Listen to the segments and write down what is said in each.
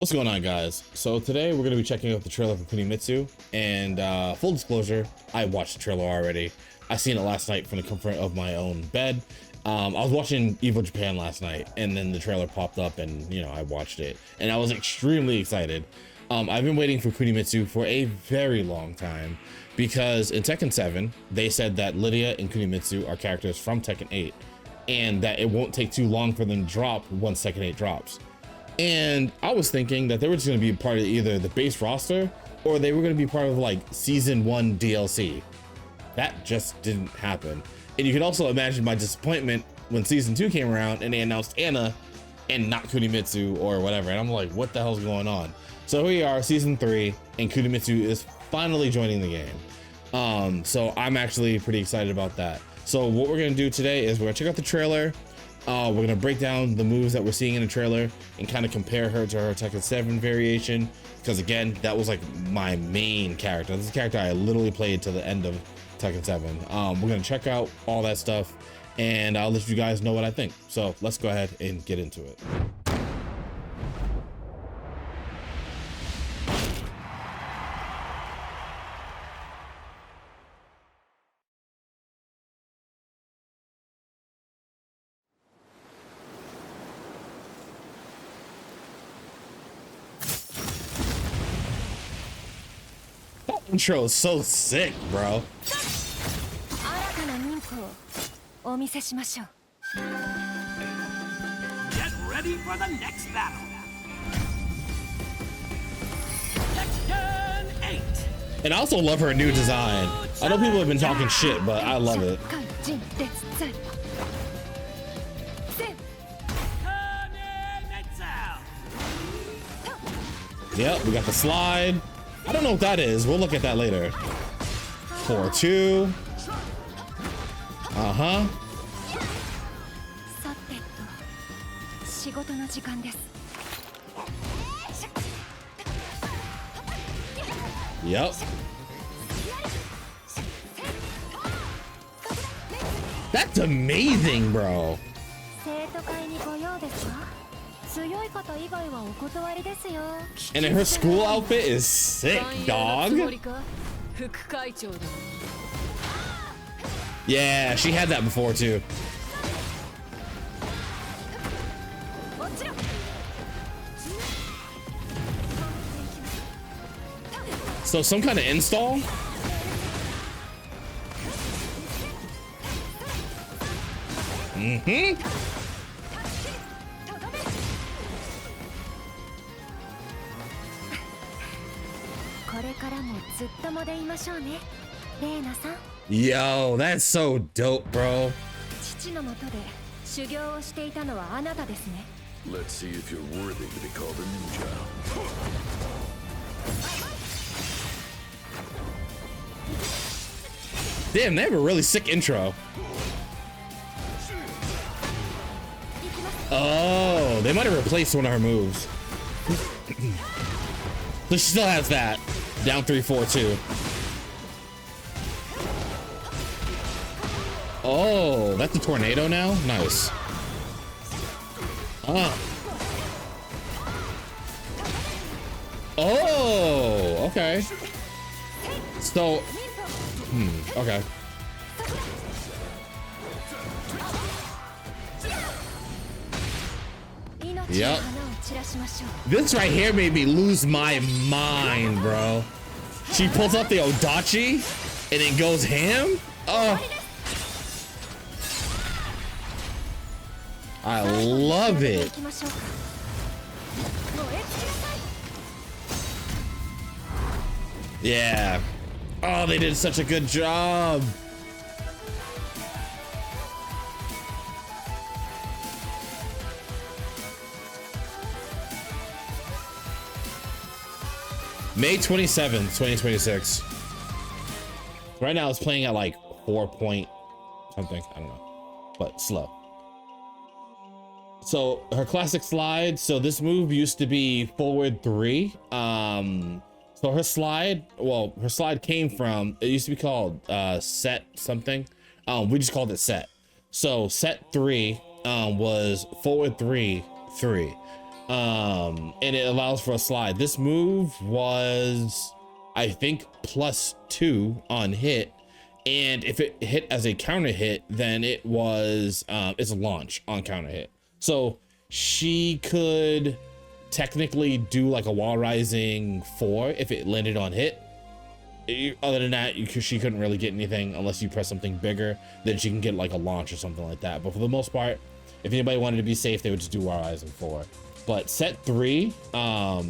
What's going on, guys? So today we're going to be checking out the trailer for Kunimitsu, and full disclosure, I watched the trailer already. I seen it last night from the comfort of my own bed. I was watching Evo Japan last night, and then the trailer popped up, and I watched it, and I was extremely excited. I've been waiting for Kunimitsu for a very long time, because in Tekken 7 they said that Lydia and Kunimitsu are characters from Tekken 8, and that it won't take too long for them to drop once Tekken 8 drops. And I was thinking that they were just going to be part of either the base roster or they were going to be part of like season 1 DLC. That just didn't happen. And you can also imagine my disappointment when season 2 came around and they announced Anna and not Kunimitsu or whatever. And I'm like, what the hell's going on? So here we are, season 3, and Kunimitsu is finally joining the game. So I'm actually pretty excited about that. So what we're going to do today is we're going to check out the trailer. We're going to break down the moves that we're seeing in the trailer and kind of compare her to her Tekken 7 variation, because again, that was like my main character. This is a character I literally played to the end of Tekken 7. We're going to check out all that stuff and I'll let you guys know what I think. So let's go ahead and get into it. Intro is so sick, bro. Get ready for the next battle. Tekken 8. And I also love her new design. I know people have been talking shit, but I love it. Yep, we got the slide. I don't know what that is. We'll look at that later. 4-2. Uh-huh. Yep. That's amazing, bro. And then her school outfit is sick, dog. Yeah, she had that before too. So some kind of install? Mm-hmm. Yo, that's so dope, bro. Let's see if you're worthy to be called a ninja. Damn, they have a really sick intro. Oh, they might have replaced one of her moves. So she still has that. Down 3-4-2. Oh, that's a tornado now? Nice. Oh, okay. So, okay. Yep. This right here made me lose my mind, bro. She pulls up the Odachi and it goes ham. Oh, I love it. Yeah. Oh, they did such a good job. May 27th, 2026. Right now it's playing at like 4 point something. I don't know, but slow. So her classic slide. So this move used to be forward 3. So her slide, well, her slide came from, it used to be called set something. We just called it set. So set 3 was forward 3, 3. And it allows for a slide. This move was, I think, +2 on hit, and if it hit as a counter hit, then it was it's a launch on counter hit. So she could technically do like a wall rising 4 if it landed on hit. Other than that, she couldn't really get anything unless you press something bigger. Then she can get like a launch or something like that. But for the most part, if anybody wanted to be safe, they would just do wall rising 4. But set 3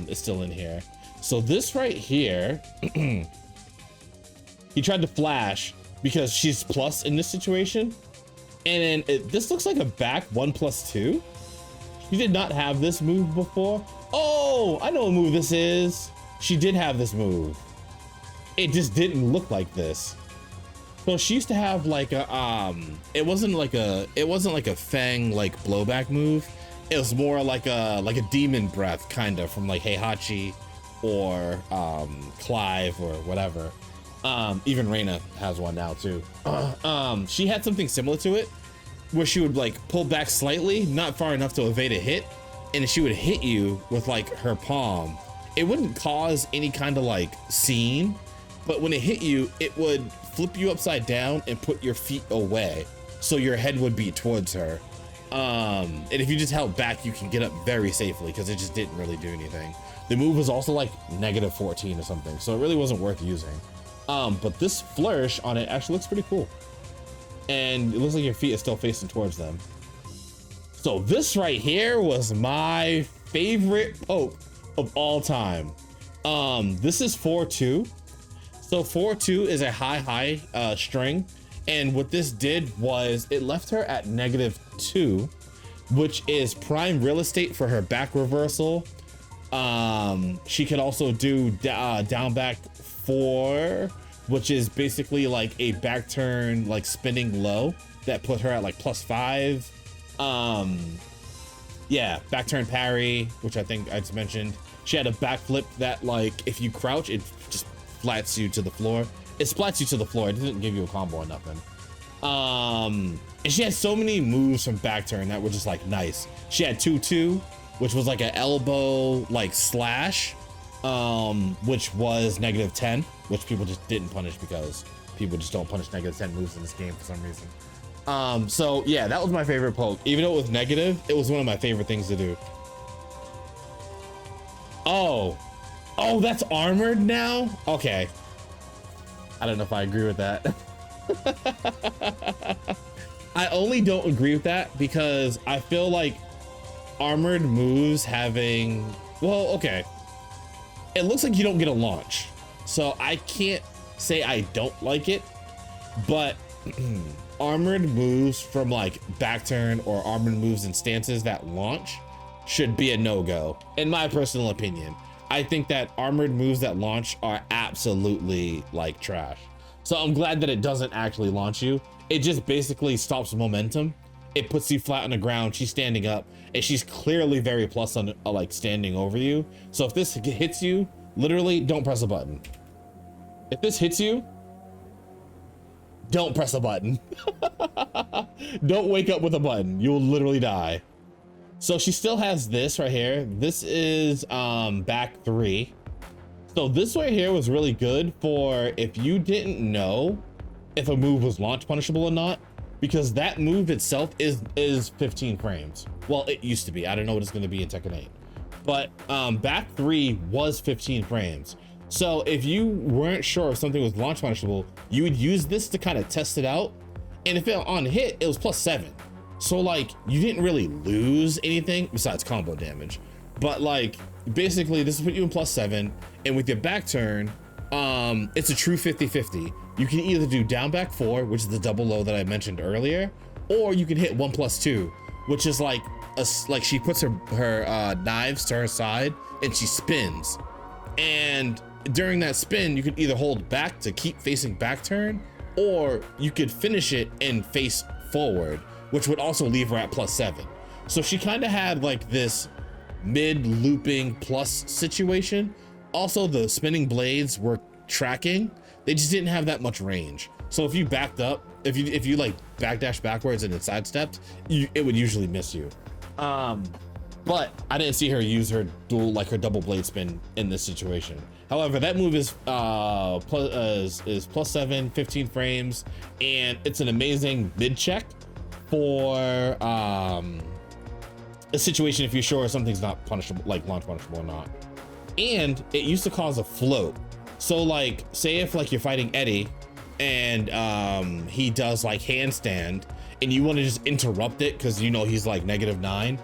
is still in here. So this right here, he tried to flash because she's plus in this situation. And then this looks like a back 1+2. She did not have this move before. Oh, I know what move this is. She did have this move. It just didn't look like this. So she used to have like a it wasn't like a fang like blowback move. It was more like a demon breath kind of from like Heihachi or Clive or whatever. Even Reina has one now too. She had something similar to it where she would like pull back slightly, not far enough to evade a hit, and she would hit you with like her palm. It wouldn't cause any kind of like scene, but when it hit you, it would flip you upside down and put your feet away, so your head would be towards her. And if you just held back, you can get up very safely because it just didn't really do anything. The move was also like -14 or something, so it really wasn't worth using. But this flourish on it actually looks pretty cool. And it looks like your feet are still facing towards them. So this right here was my favorite poke of all time. This is 4-2. So 4-2 is a high string. And what this did was it left her at -2, which is prime real estate for her back reversal. She could also do down back 4, which is basically like a back turn, like spinning low that put her at like +5. Yeah, back turn parry, which I think I just mentioned. She had a backflip that like if you crouch, it just flats you to the floor. It splats you to the floor. It doesn't give you a combo or nothing. And she had so many moves from back turn that were just like nice. She had 2-2, which was like an elbow like slash, which was -10, which people just didn't punish because people just don't punish -10 moves in this game for some reason. So yeah, that was my favorite poke. Even though it was negative, it was one of my favorite things to do. Oh, that's armored now? Okay. I don't know if I agree with that. I only don't agree with that because I feel like armored moves having, well, okay. It looks like you don't get a launch. So I can't say I don't like it, but armored moves from like back turn or armored moves and stances that launch should be a no-go, in my personal opinion. I think that armored moves that launch are absolutely like trash. So I'm glad that it doesn't actually launch you. It just basically stops momentum. It puts you flat on the ground. She's standing up and she's clearly very plus on like standing over you. So if this hits you, literally don't press a button. If this hits you, don't press a button. Don't wake up with a button. You'll literally die. So she still has this right here. This is back 3. So this right here was really good for if you didn't know if a move was launch punishable or not, because that move itself is 15 frames. Well, it used to be. I don't know what it's going to be in Tekken 8. But back 3 was 15 frames. So if you weren't sure if something was launch punishable, you would use this to kind of test it out. And if it on hit, it was +7. So like you didn't really lose anything besides combo damage. But like basically this will put you in +7, and with your back turn, it's a true 50-50. You can either do down back 4, which is the double low that I mentioned earlier, or you can hit 1+2, which is like she puts her knives to her side and she spins. And during that spin, you could either hold back to keep facing back turn, or you could finish it and face forward, which would also leave her at +7. So she kind of had like this mid looping plus situation. Also, the spinning blades were tracking. They just didn't have that much range. So if you backed up, if you like backdash backwards and it sidestepped, it would usually miss you. but I didn't see her use her dual, like her double blade spin in this situation. However, that move is plus 7, 15 frames, and it's an amazing mid check for a situation if you're sure something's not punishable, like launch punishable or not. And it used to cause a float. So like, say if like you're fighting Eddie and he does like handstand and you want to just interrupt it because you know he's like -9,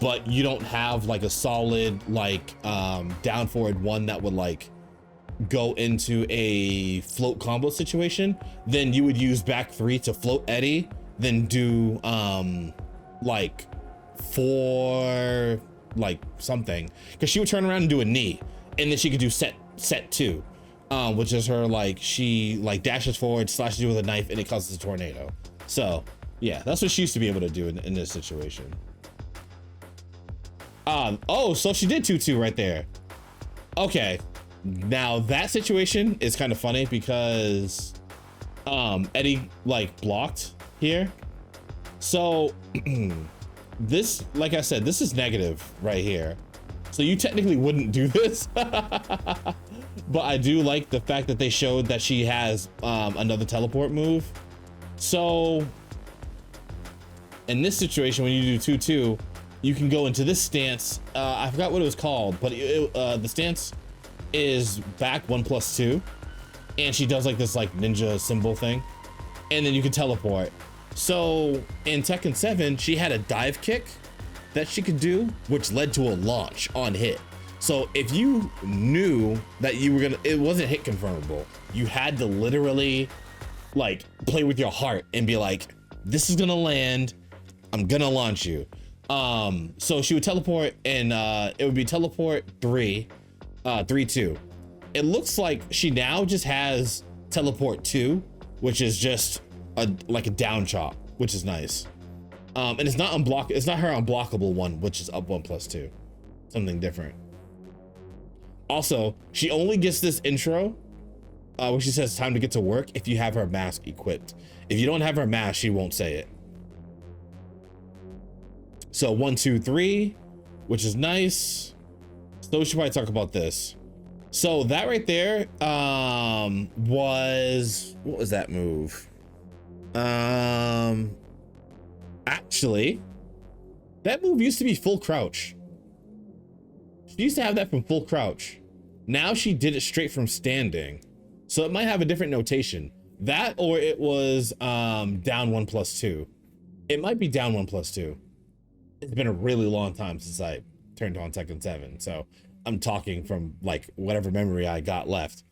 but you don't have like a solid like down forward one that would like go into a float combo situation, then you would use back 3 to float Eddie, then do like 4 like something, because she would turn around and do a knee, and then she could do set 2, which is her like she like dashes forward, slashes you with a knife, and it causes a tornado. So yeah, that's what she used to be able to do in this situation. Oh, so she did 2-2 right there. Okay, now that situation is kind of funny because Eddie like blocked here. So this, like I said, this is negative right here. So you technically wouldn't do this. But I do like the fact that they showed that she has another teleport move. So in this situation, when you do 2-2, you can go into this stance. I forgot what it was called, but the stance is back 1+2, and she does like this like ninja symbol thing, and then you can teleport. So in Tekken 7, she had a dive kick that she could do, which led to a launch on hit. So if you knew that you were gonna, it wasn't hit confirmable, you had to literally like play with your heart and be like, this is gonna land, I'm gonna launch you. So she would teleport, and it would be teleport 3, 3-2. It looks like she now just has teleport 2, which is just like a down chop, which is nice. And it's not it's not her unblockable one, which is up 1+2, something different. Also, she only gets this intro where she says time to get to work if you have her mask equipped. If you don't have her mask, she won't say it. So 1, 2, 3, which is nice. So we should probably talk about this. So that right there was, what was that move? Actually, that move used to be full crouch. She used to have that from full crouch. Now she did it straight from standing. So it might have a different notation. That, or it was down 1+2. It might be down 1+2. It's been a really long time since I turned on Tekken 7, so I'm talking from like whatever memory I got left.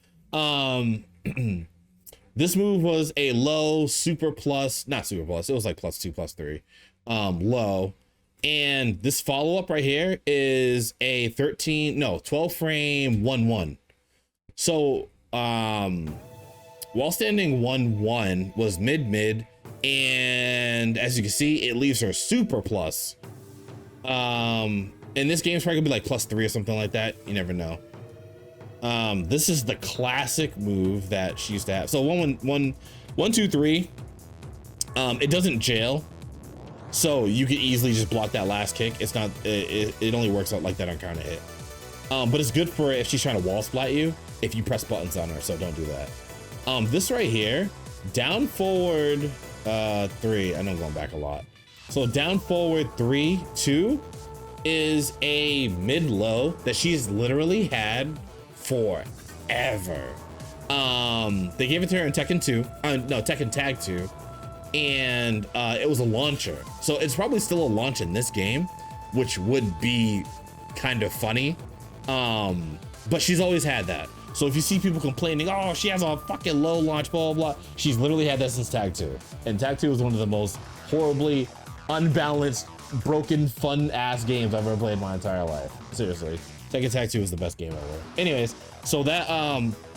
This move was a low super plus, not super plus, it was like +2, +3, low. And this follow-up right here is a 12 frame 1-1. So while standing 1-1 was mid, and as you can see, it leaves her super plus. In this game, it's probably gonna be like +3 or something like that. You never know. This is the classic move that she used to have. So 1, 2, 3. It doesn't jail, so you can easily just block that last kick. It's not. It only works out like that on counter hit. But it's good for if she's trying to wall splat you if you press buttons on her. So don't do that. This right here, down forward 3. I know I'm going back a lot. So down forward 3, 2 is a mid low that she's literally had forever. They gave it to her in Tekken 2, no, Tekken Tag 2, and it was a launcher. So it's probably still a launch in this game, which would be kind of funny. But she's always had that. So if you see people complaining, oh, she has a fucking low launch, blah, blah, blah, she's literally had that since Tag 2. And Tag 2 was one of the most horribly unbalanced, broken, fun-ass games I've ever played in my entire life. Seriously. Tekken Tag 2 is the best game ever. Anyways, so that,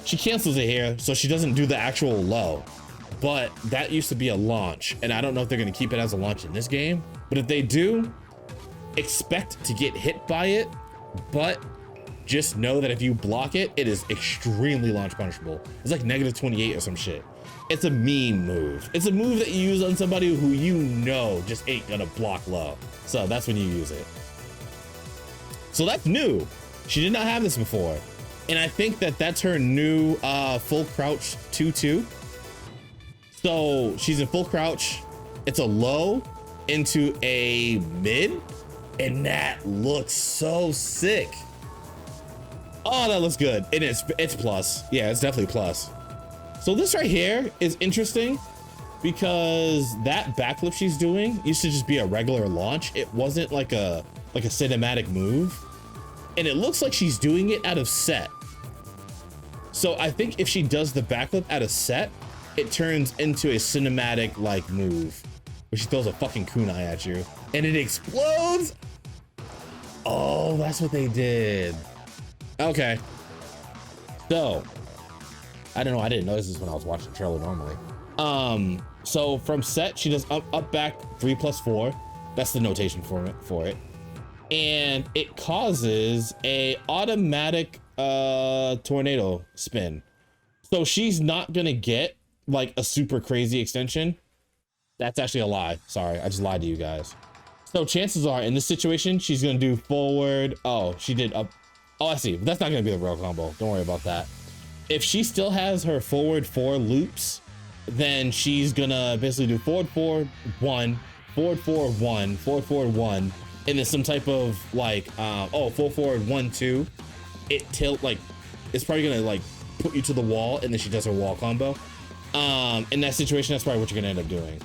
she cancels it here, so she doesn't do the actual low. But that used to be a launch, and I don't know if they're gonna keep it as a launch in this game, but if they do, expect to get hit by it, but just know that if you block it, it is extremely launch punishable. It's like -28 or some shit. It's a meme move. It's a move that you use on somebody who you know just ain't gonna block low. So that's when you use it. So that's new. She did not have this before. And I think that that's her new full crouch 2-2. So she's in full crouch. It's a low into a mid. And that looks so sick. Oh, that looks good. It's plus. Yeah, it's definitely plus. So this right here is interesting because that backflip she's doing used to just be a regular launch. It wasn't like a cinematic move. And it looks like she's doing it out of set. So I think if she does the backflip out of set, it turns into a cinematic like move where she throws a fucking kunai at you and it explodes. Oh, that's what they did. Okay. So I don't know. I didn't notice this when I was watching the trailer normally. So from set, she does up, back 3+4. That's the notation for it. And it causes a automatic tornado spin. So she's not gonna get like a super crazy extension. That's actually a lie. Sorry, I just lied to you guys. So chances are in this situation, she's gonna do forward. Oh, she did up. Oh, I see. But that's not gonna be a real combo. Don't worry about that. If she still has her forward 4 loops, then she's gonna basically do forward 4, 1, forward 4, 1, forward 4, 1, and then some type of like forward 1, 2. It tilt like it's probably gonna like put you to the wall, and then she does her wall combo. In that situation, that's probably what you're gonna end up doing.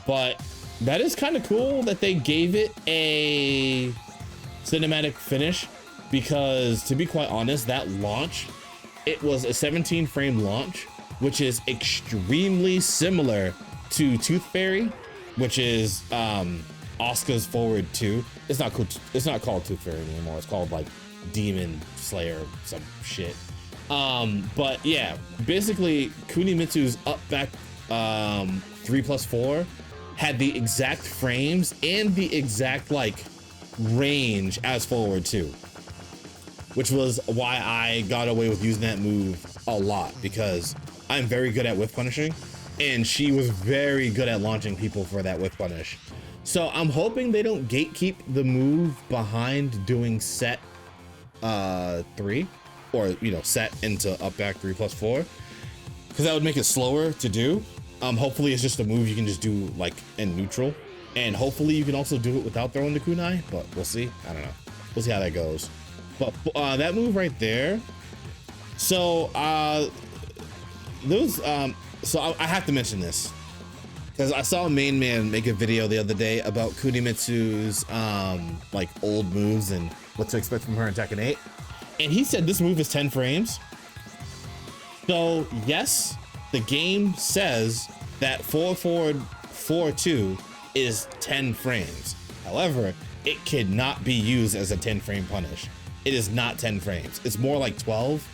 But that is kind of cool that they gave it a cinematic finish, because to be quite honest, that launch, it was a 17 frame launch, which is extremely similar to Tooth Fairy, which is Asuka's forward 2. It's not called Tooth Fairy anymore. It's called like Demon Slayer or some shit. But yeah, basically Kunimitsu's up back 3+4 had the exact frames and the exact like range as forward 2, which was why I got away with using that move a lot, because I'm very good at whiff punishing, and she was very good at launching people for that whiff punish. So I'm hoping they don't gatekeep the move behind doing set 3, or set into up back 3+4, because that would make it slower to do. Hopefully it's just a move you can just do like in neutral, and hopefully you can also do it without throwing the kunai, but we'll see. I don't know. We'll see how that goes. But that move right there. So so I have to mention this because I saw Main Man make a video the other day about Kunimitsu's like old moves and what to expect from her in Tekken 8, and he said this move is 10 frames. So yes, the game says that forward 4-2 is 10 frames. However, it cannot be used as a 10 frame punish. It is not 10 frames. It's more like 12.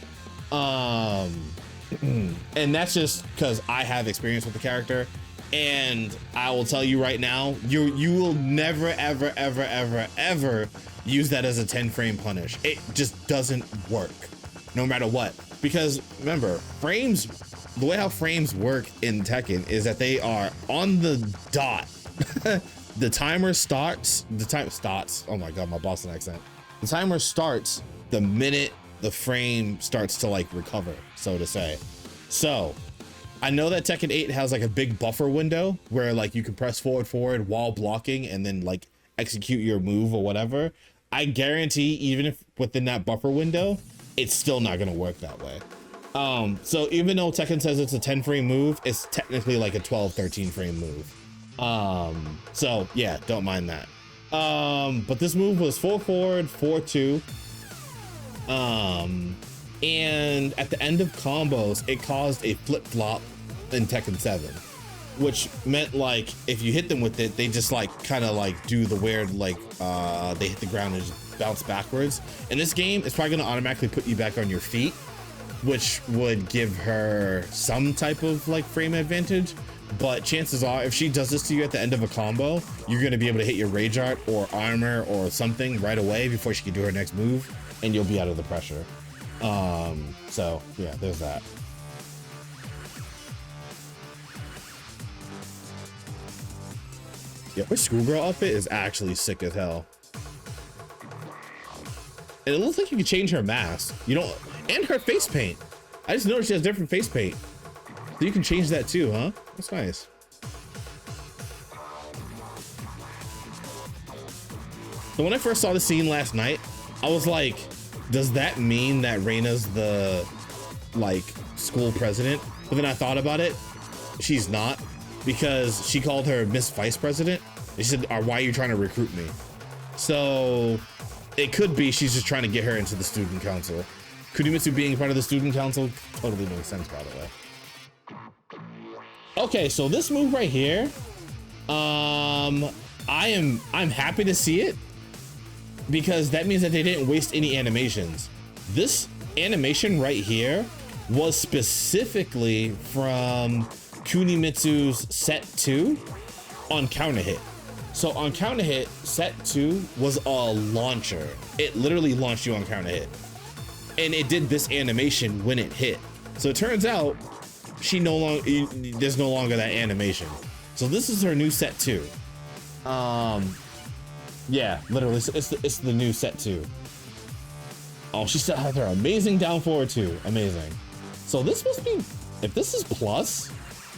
And that's just because I have experience with the character, and I will tell you right now, you will never ever use that as a 10 frame punish. It just doesn't work no matter what, because remember, frames, the way how frames work in Tekken is that they are on the dot. The timer starts, oh my god, my Boston accent. The timer starts the minute the frame starts to like recover, so to say. So I know that Tekken 8 has like a big buffer window where like you can press forward while blocking and then like execute your move or whatever. I guarantee even if within that buffer window, it's still not gonna work that way. So even though Tekken says it's a 10 frame move, it's technically like a 12-13 frame move. So yeah, don't mind that. But this move was forward 4-2. And at the end of combos, it caused a flip-flop in Tekken 7, which meant like if you hit them with it, they just like kind of like do the weird like they hit the ground and just bounce backwards. In this game, it's probably gonna automatically put you back on your feet, which would give her some type of like frame advantage. But chances are, if she does this to you at the end of a combo, you're gonna be able to hit your rage art or armor or something right away before she can do her next move, and you'll be out of the pressure. So yeah, there's that. Yeah, her schoolgirl outfit is actually sick as hell. And it looks like you can change her mask. You don't, and her face paint. I just noticed she has different face paint. So you can change that too, huh? That's nice. So when I first saw the scene last night, I was like, does that mean that Reina's the like school president? But then I thought about it. She's not, because she called her Miss Vice President. She said, why are you trying to recruit me? So it could be she's just trying to get her into the student council. Kunimitsu being part of the student council totally makes sense, by the way. Okay, so this move right here, I'm happy to see it, because that means that they didn't waste any animations. This animation right here was specifically from Kunimitsu's set 2 on counter hit. So on counter hit, set 2 was a launcher. It literally launched you on counter hit. And it did this animation when it hit. So it turns out there's no longer that animation. So this is her new set 2. Yeah, literally, it's the new set 2. Oh, she still has her amazing down forward too. Amazing. So this must be, if this is plus,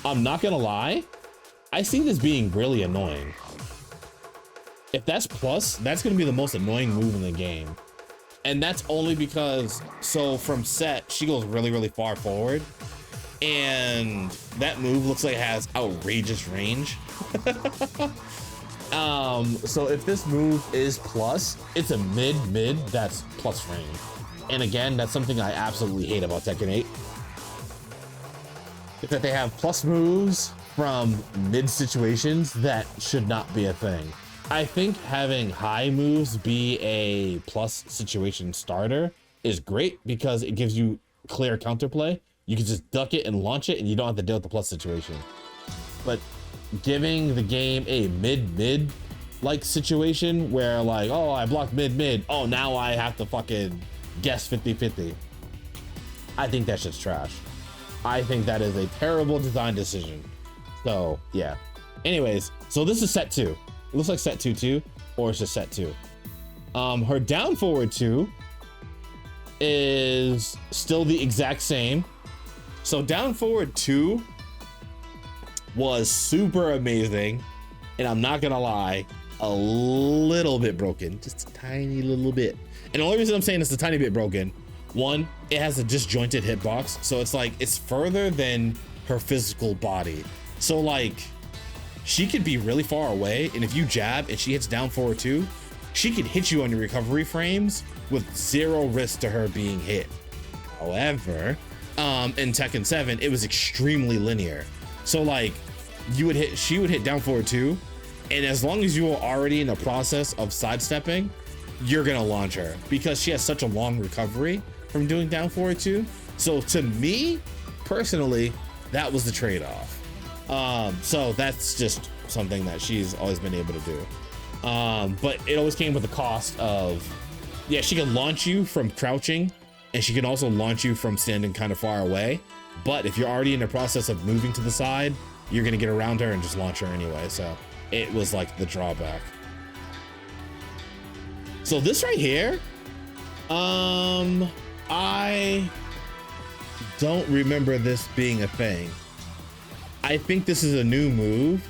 I'm not gonna lie, I see this being really annoying. If that's plus, that's gonna be the most annoying move in the game. And that's only because, so from set, she goes really, really far forward. And that move looks like it has outrageous range. So if this move is plus, it's a mid that's plus range. And again, that's something I absolutely hate about Tekken 8. Is that they have plus moves from mid situations that should not be a thing. I think having high moves be a plus situation starter is great, because it gives you clear counterplay. You can just duck it and launch it, and you don't have to deal with the plus situation. But giving the game a mid like situation where like, oh, I blocked mid, oh, now I have to fucking guess 50-50. I think that's just trash. I think that is a terrible design decision. So yeah. Anyways, so this is set 2. It looks like set 2 too, or it's just set 2. Her down forward 2 is still the exact same. So down forward 2 was super amazing, and I'm not gonna lie, a little bit broken, just a tiny little bit. And the only reason I'm saying it's a tiny bit broken, one, it has a disjointed hitbox, so it's like it's further than her physical body. So like, she could be really far away, and if you jab and she hits down forward 2, she could hit you on your recovery frames with zero risk to her being hit. However, in Tekken 7, it was extremely linear. So like, she would hit down forward 2, and as long as you were already in the process of sidestepping, you're gonna launch her, because she has such a long recovery from doing down forward 2. So to me, personally, that was the trade-off. So that's just something that she's always been able to do. But it always came with the cost of, yeah, she can launch you from crouching, and she can also launch you from standing kind of far away. But if you're already in the process of moving to the side, you're gonna get around her and just launch her anyway. So it was like the drawback. So this right here, I don't remember this being a thing. I think this is a new move.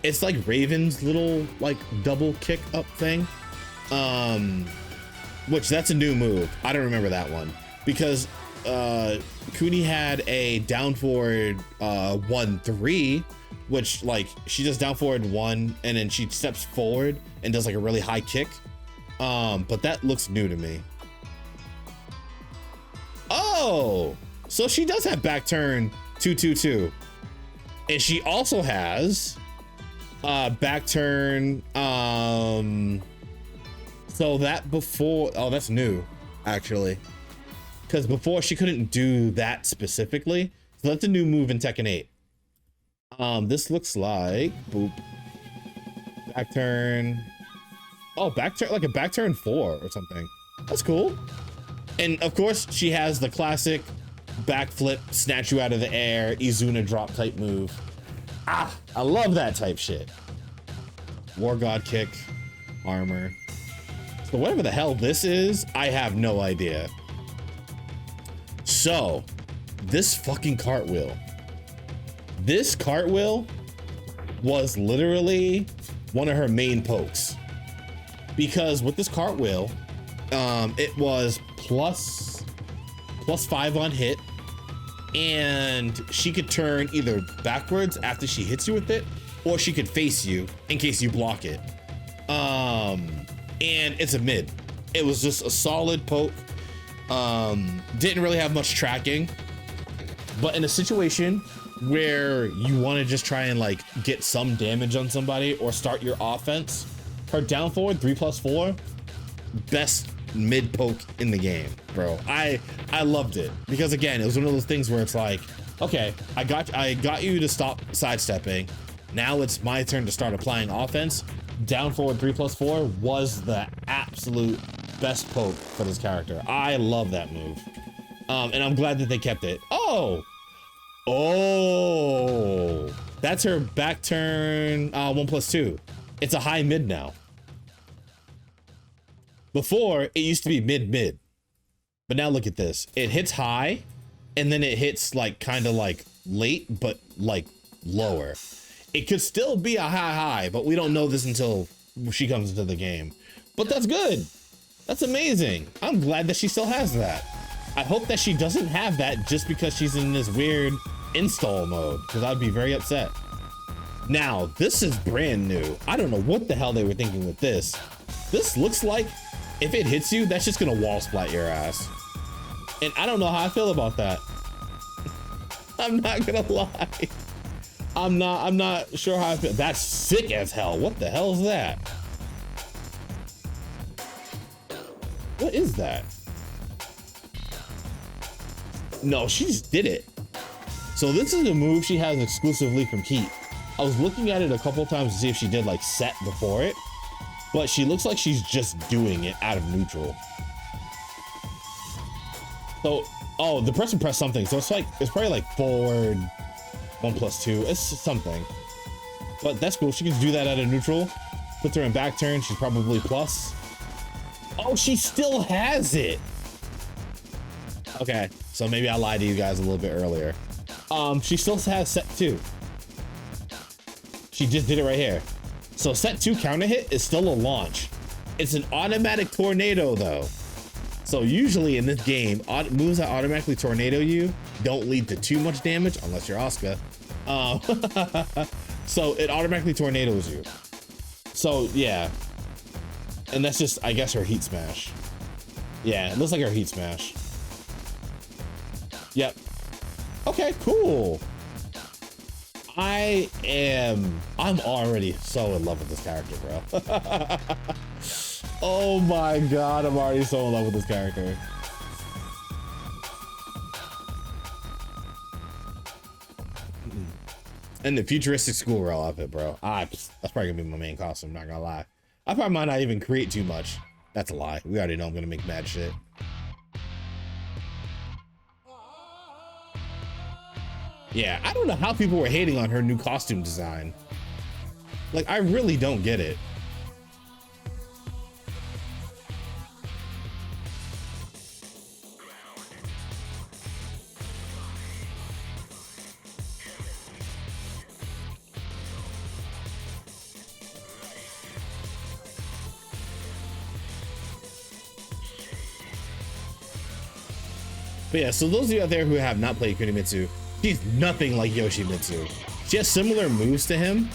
It's like Raven's little like double kick up thing. Which that's a new move. I don't remember that one, because Kuni had a down forward 1-3, which like she does down forward 1 and then she steps forward and does like a really high kick. But that looks new to me. Oh, so she does have back turn 2-2-2. And she also has back turn, so that before, oh, that's new actually, because before she couldn't do that specifically. So that's a new move in Tekken 8. This looks like boop, back turn. Oh, back turn, like a back turn 4 or something. That's cool. And of course she has the classic backflip, snatch you out of the air, Izuna drop type move. Ah, I love that type shit. War God kick, armor. So whatever the hell this is, I have no idea. So this fucking cartwheel. This cartwheel was literally one of her main pokes. Because with this cartwheel, it was plus 5 on hit, and she could turn either backwards after she hits you with it, or she could face you in case you block it. And it's a mid. It was just a solid poke. Didn't really have much tracking, but in a situation where you want to just try and like get some damage on somebody or start your offense, her down forward 3+4, best mid poke in the game, bro. I loved it because again, it was one of those things where it's like, okay, I got you to stop sidestepping. Now it's my turn to start applying offense. Down forward 3+4 was the absolute best poke for this character. I love that move. And I'm glad that they kept it. Oh, that's her back turn 1+2. It's a high mid now. Before, it used to be mid, but now look at this. It hits high, and then it hits like kind of like late, but like lower. It could still be a high, but we don't know this until she comes into the game. But that's good. That's amazing. I'm glad that she still has that. I hope that she doesn't have that just because she's in this weird install mode, because I'd be very upset. Now, this is brand new. I don't know what the hell they were thinking with this. This looks like if it hits you, that's just gonna wall splat your ass. And I don't know how I feel about that. I'm not gonna lie. I'm not sure how I feel. That's sick as hell. What the hell is that? What is that? No, she just did it. So this is a move she has exclusively from Heat. I was looking at it a couple times to see if she did like set before it, but she looks like she's just doing it out of neutral. So, oh, the press and press something. So it's probably like forward 1+2. It's something, but that's cool. She can do that out of neutral. Puts her in back turn. She's probably plus. Oh, she still has it. Okay, so maybe I lied to you guys a little bit earlier. She still has set 2. She just did it right here. So set 2 counter hit is still a launch. It's an automatic tornado though. So usually in this game, moves that automatically tornado you don't lead to too much damage unless you're Asuka. So it automatically tornadoes you. So yeah. And that's just, I guess, her heat smash. Yeah, it looks like her heat smash. Yep. Okay, cool. I'm already so in love with this character, bro. Oh my god, I'm already so in love with this character. And the futuristic schoolgirl outfit, bro. That's probably gonna be my main costume, not gonna lie. I probably might not even create too much. That's a lie. We already know I'm gonna make mad shit. Yeah, I don't know how people were hating on her new costume design. Like, I really don't get it. But yeah, so those of you out there who have not played Kunimitsu, she's nothing like Yoshimitsu. She has similar moves to him,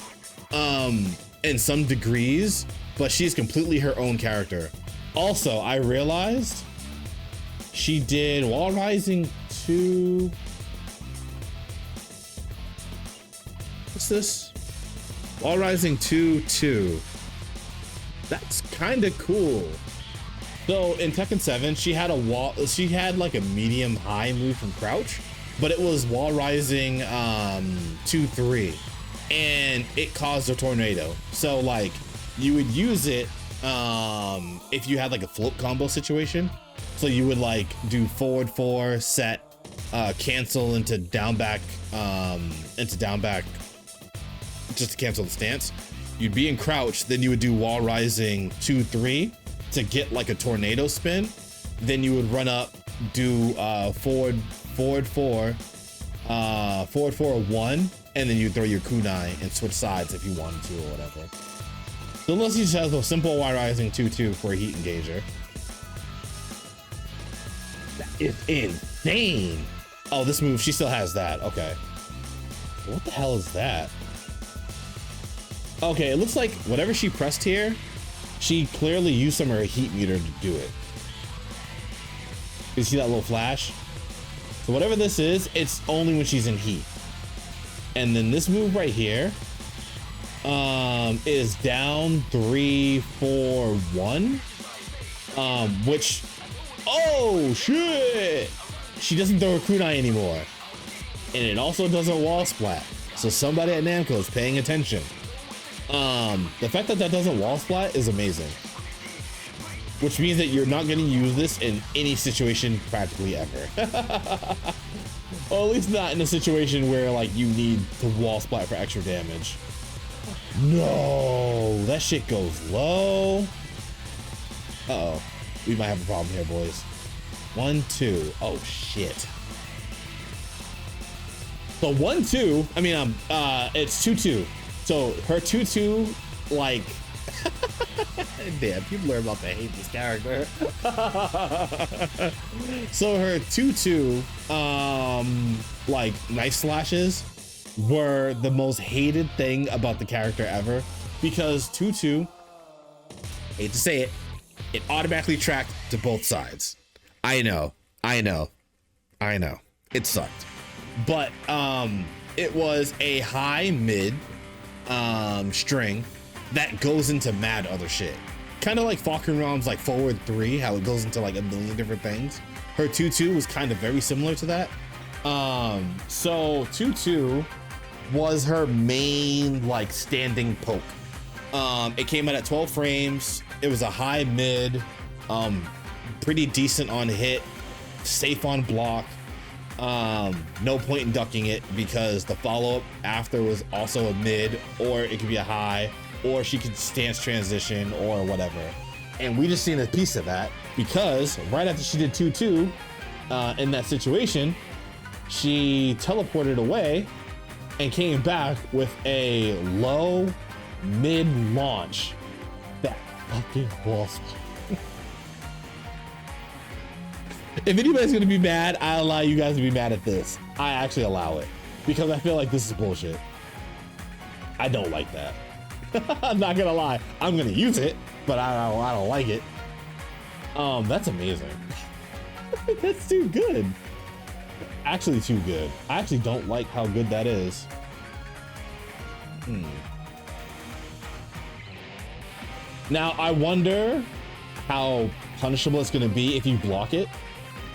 in some degrees, but she's completely her own character. Also, I realized she did Wall Rising 2. What's this? Wall Rising 2. That's kind of cool. So in Tekken 7, she had like a medium high move from crouch, but it was Wall Rising 2-3, and it caused a tornado. So like you would use it if you had like a float combo situation. So you would like do forward 4, set, cancel into down back, just to cancel the stance. You'd be in crouch, then you would do Wall Rising 2-3, to get like a tornado spin, then you would run up, do forward 4, 1, and then you throw your kunai and switch sides if you wanted to or whatever. So unless you just have a simple wide rising 2-2 for a heat engager. That is insane. Oh, this move, she still has that. Okay. What the hell is that? Okay, it looks like whatever she pressed here, she clearly used some of her heat meter to do it. You see that little flash? So whatever this is, it's only when she's in heat. And then this move right here is down 3, 4, 1. Which, oh shit! She doesn't throw her kunai anymore. And it also does a wall splat. So somebody at Namco is paying attention. The fact that that doesn't wall splat is amazing. Which means that you're not going to use this in any situation practically ever. Or at least not in a situation where like you need to wall splat for extra damage. No, that shit goes low. Uh-oh, we might have a problem here, boys. 1, 2, oh shit. So 1, 2, I mean, it's 2, 2. So her 2, 2, like, damn, people are about to hate this character. So her 2, 2, like knife slashes were the most hated thing about the character ever, because 2, 2, hate to say it, it automatically tracked to both sides. I know, it sucked. But it was a high mid string that goes into mad other shit. Kind of like Falcon Realm's like forward 3, how it goes into like a million different things. Her 2, 2 was kind of very similar to that. So 2, 2 was her main like standing poke. It came out at 12 frames. It was a high mid, pretty decent on hit, safe on block. No point in ducking it because the follow-up after was also a mid, or it could be a high, or she could stance transition or whatever. And we just seen a piece of that because right after she did 2, 2 in that situation, she teleported away and came back with a low mid launch. That fucking wall splat. If anybody's gonna be mad, I allow you guys to be mad at this. I actually allow it because I feel like this is bullshit. I don't like that. I'm not gonna lie. I'm gonna use it, but I don't like it. That's amazing. That's too good. Actually too good. I actually don't like how good that is. Now I wonder how punishable it's gonna be if you block it.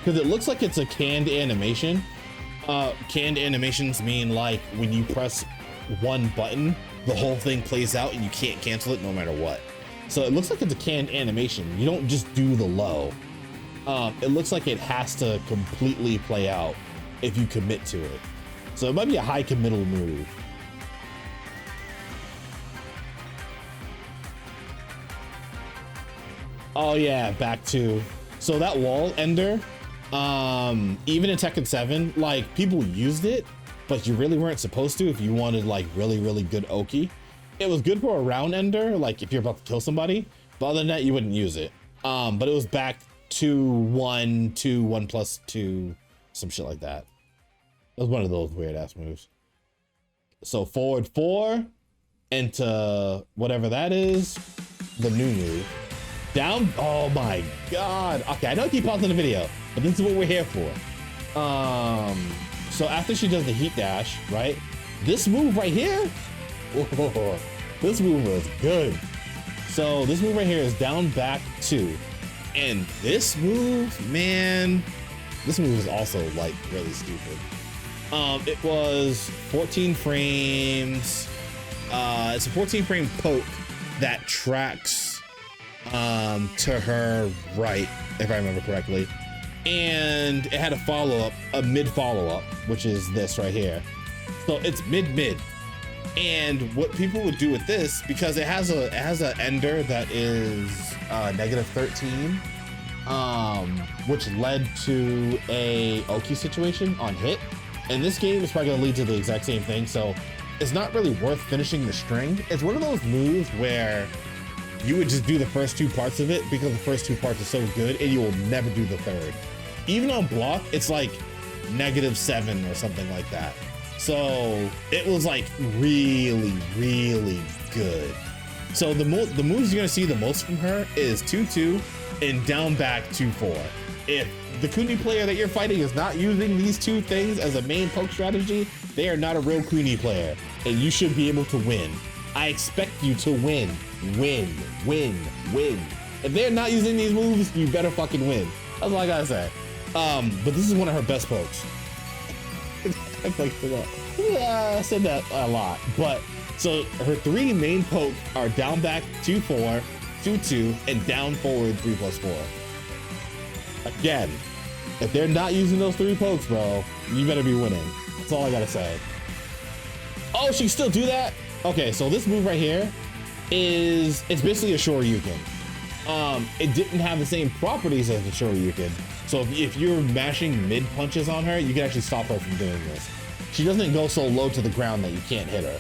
Because it looks like it's a canned animation. Canned animations mean like when you press one button, the whole thing plays out and you can't cancel it no matter what. So it looks like it's a canned animation. You don't just do the low. It looks like it has to completely play out if you commit to it. So it might be a high committal move. Oh yeah, back to, so that wall ender, even in Tekken 7, like people used it, but you really weren't supposed to if you wanted like really good Oki. It was good for a round ender, like if you're about to kill somebody, but other than that, you wouldn't use it. But it was back to 1, 2, 1 plus 2, some shit like that. It was one of those weird ass moves. So forward 4 into whatever that is, the new move. Down, oh my God. Okay, I know I keep pausing the video, but this is what we're here for. So after she does the heat dash, right? This move right here, whoa, this move was good. So this move right here is down back 2. And this move, man, this move is also like really stupid. It was 14 frames. It's a 14 frame poke that tracks to her right, if I remember correctly, and it had a follow-up, a mid follow-up, which is this right here. So it's mid, and what people would do with this, because it has a ender that is negative 13, which led to a Oki situation on hit. And this game is probably gonna lead to the exact same thing. So it's not really worth finishing the string. It's one of those moves where you would just do the first 2 parts of it because the first 2 parts are so good and you will never do the third. Even on block, it's like negative 7 or something like that. So it was like really, really good. So the moves you're gonna see the most from her is 2-2 and down back 2-4. If the Kuni player that you're fighting is not using these 2 things as a main poke strategy, they are not a real Kuni player, and you should be able to win. I expect you to win. If they're not using these moves, you better fucking win. That's all I gotta say. But this is one of her best pokes. I said that a lot, but so her 3 main pokes are down back 2-4, 2-2, and down forward 3+4. Again, if they're not using those 3 pokes, bro, you better be winning. That's all I gotta say. Oh, she can still do that? Okay, so this move right here it's basically a Shoryuken. It didn't have the same properties as the Shoryuken. So if you're mashing mid punches on her, you can actually stop her from doing this. She doesn't go so low to the ground that you can't hit her.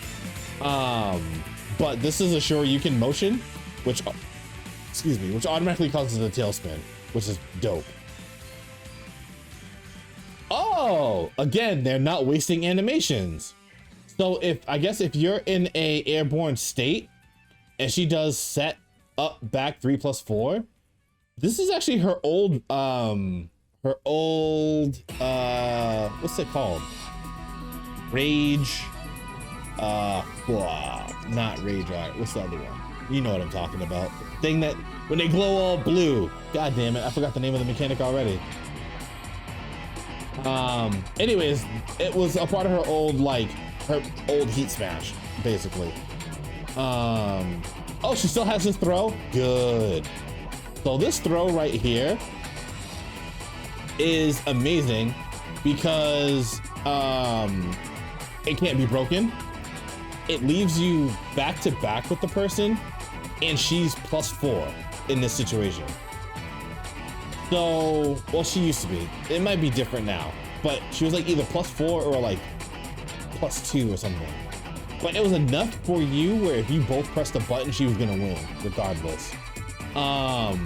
But this is a Shoryuken motion, which automatically causes a tailspin, which is dope. Oh, again, they're not wasting animations. So if you're in a airborne state and she does set up back 3+4, this is actually her old what's it called? Rage, not rage, what's the other one? You know what I'm talking about. Thing that when they glow all blue. God damn it, I forgot the name of the mechanic already. Anyways, it was a part of her old heat smash, basically. Oh, she still has this throw? Good. So this throw right here is amazing because it can't be broken. It leaves you back to back with the person, and she's +4 in this situation. So, well, she used to be. It might be different now, but she was like either +4 or like +2 or something. But it was enough for you where if you both pressed a button, she was gonna win regardless. A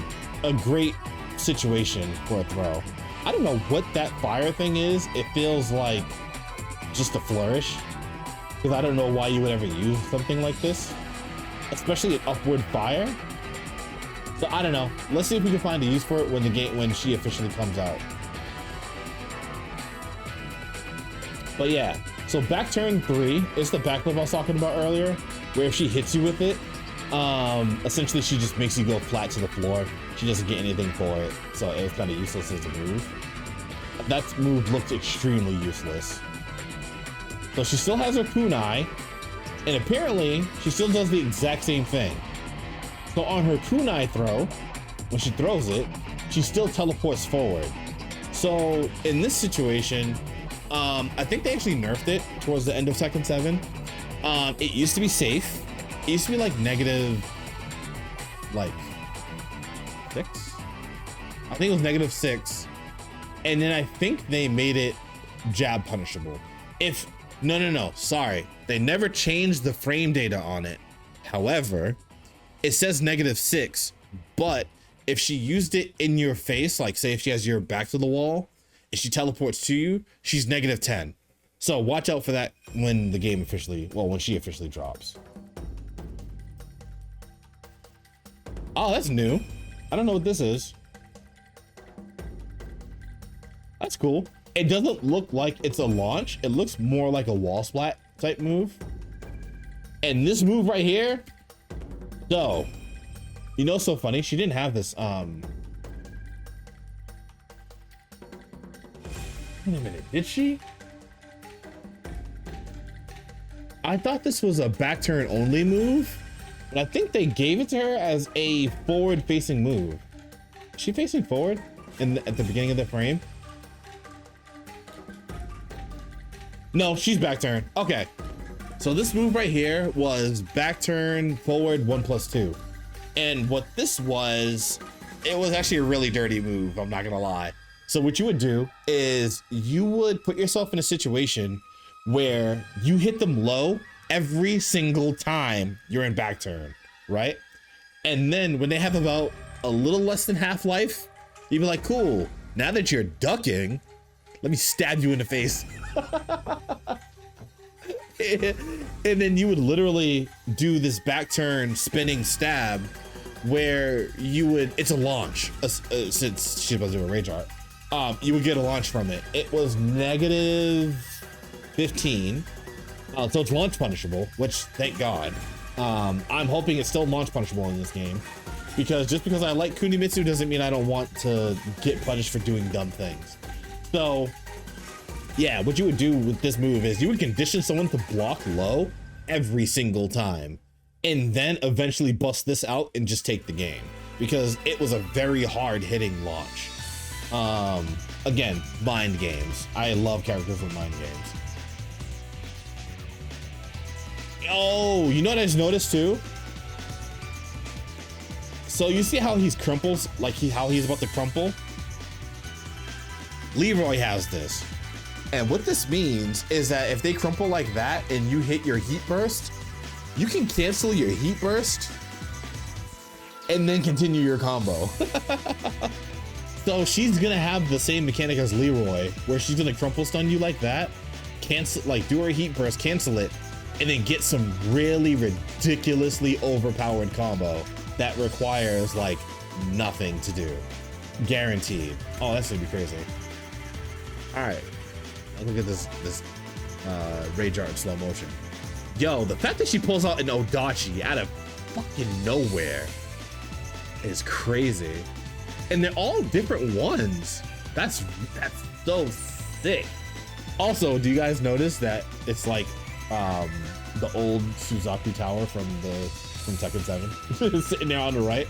great situation for a throw. I don't know what that fire thing is. It feels like just a flourish, because I don't know why you would ever use something like this, especially an upward fire. So I don't know. Let's see if we can find a use for it when she officially comes out. But yeah, so back turn 3 is the backflip I was talking about earlier, where if she hits you with it, essentially she just makes you go flat to the floor. She doesn't get anything for it, so it was kind of useless as a move. That move looked extremely useless. So she still has her kunai, and apparently she still does the exact same thing. So on her kunai throw, when she throws it, she still teleports forward. So in this situation, I think they actually nerfed it towards the end of Tekken 7. It used to be safe. It used to be like negative, like 6. I think it was -6. And then I think they made it jab punishable. No, sorry. They never changed the frame data on it. However, it says -6, but if she used it in your face, like say if she has your back to the wall, if she teleports to you, she's -10. So watch out for that when the game when she officially drops. Oh, that's new. I don't know what this is. That's cool. It doesn't look like it's a launch. It looks more like a wall splat type move. And this move right here, so, you know, so funny. She didn't have this, wait a minute, did she? I thought this was a back turn only move, but I think they gave it to her as a forward facing move. Is she facing forward at the beginning of the frame? No, she's back turn. Okay. So this move right here was back turn forward 1+2. And what this was, it was actually a really dirty move, I'm not gonna lie. So what you would do is you would put yourself in a situation where you hit them low every single time you're in back turn, right? And then when they have about a little less than half life, you'd be like, cool, now that you're ducking, let me stab you in the face. And then you would literally do this back turn spinning stab where you would, it's a launch, since she's about to do a rage art, you would get a launch from it. It was negative 15, so it's launch punishable, which thank God. I'm hoping it's still launch punishable in this game, because just because I like Kunimitsu doesn't mean I don't want to get punished for doing dumb things. So yeah, what you would do with this move is you would condition someone to block low every single time, and then eventually bust this out and just take the game, because it was a very hard hitting launch. Again, mind games. I love characters with mind games. Oh, you know what I just noticed too? So you see how he's crumples, like how he's about to crumple? Leroy has this. And what this means is that if they crumple like that and you hit your heat burst, you can cancel your heat burst and then continue your combo. So she's gonna have the same mechanic as Leroy, where she's gonna crumple stun you like that, cancel, like do her heat burst, cancel it, and then get some really ridiculously overpowered combo that requires like nothing to do. Guaranteed. Oh, that's gonna be crazy. All right. Look at this rage art in slow motion. Yo, the fact that she pulls out an Odachi out of fucking nowhere is crazy. And they're all different ones. That's so sick. Also, do you guys notice that it's like the old Suzaku Tower from Tekken 7 sitting there on the right?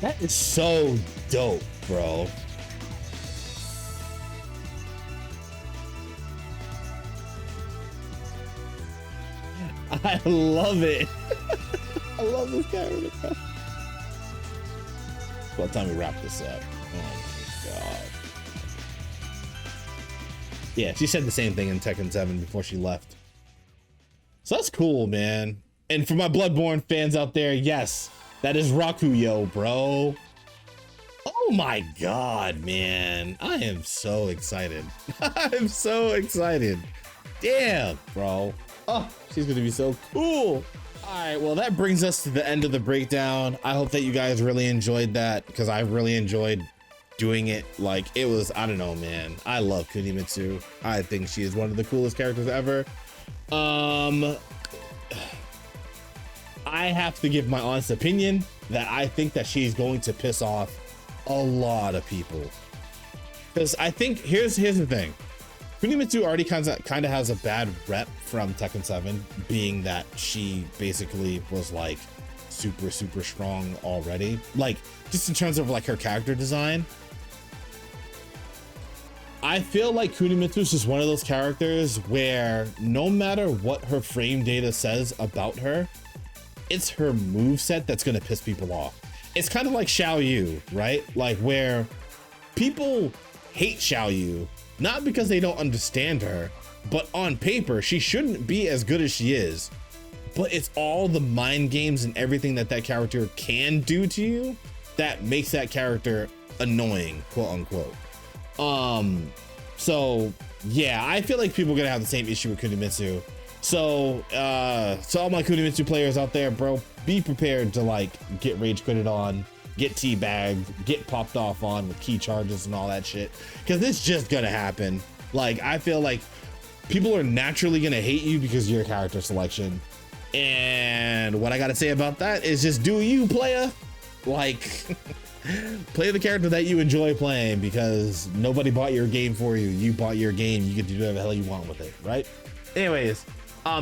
That is so dope, bro. I love it. I love this character, bro. By the time we wrap this up. Oh my God. Yeah, she said the same thing in Tekken 7 before she left. So that's cool, man. And for my Bloodborne fans out there, yes, that is Rakuyo, bro. Oh my God, man. I am so excited. I'm so excited. Damn, bro. Oh, she's gonna be so cool. All right, well, that brings us to the end of the breakdown. I hope that you guys really enjoyed that, because I really enjoyed doing it. Like, it was, I don't know, man. I love Kunimitsu. I think she is one of the coolest characters ever. I have to give my honest opinion that I think that she's going to piss off a lot of people, because I think here's the thing. Kunimitsu already kind of has a bad rep from Tekken 7, being that she basically was like super strong already, like just in terms of like her character design. I feel like Kunimitsu is just one of those characters where no matter what her frame data says about her, it's her moveset that's gonna piss people off. It's kind of like Xiao Yu, right? Like, where people hate Xiao Yu, not because they don't understand her, but on paper, she shouldn't be as good as she is. But it's all the mind games and everything that character can do to you that makes that character annoying, quote unquote. So yeah, I feel like people are gonna have the same issue with Kunimitsu. So so all my Kunimitsu players out there, bro, be prepared to like get rage quitted on, get teabagged, get popped off on with key charges and all that shit, because it's just gonna happen. Like, I feel like people are naturally gonna hate you because of your character selection, and what I gotta say about that is just do you, player. Like, play the character that you enjoy playing, because nobody bought your game for you. You bought your game, you can do whatever the hell you want with it, right? Anyways,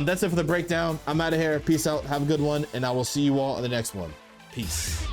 that's it for the breakdown. I'm out of here. Peace out, have a good one, and I will see you all in the next one. Peace.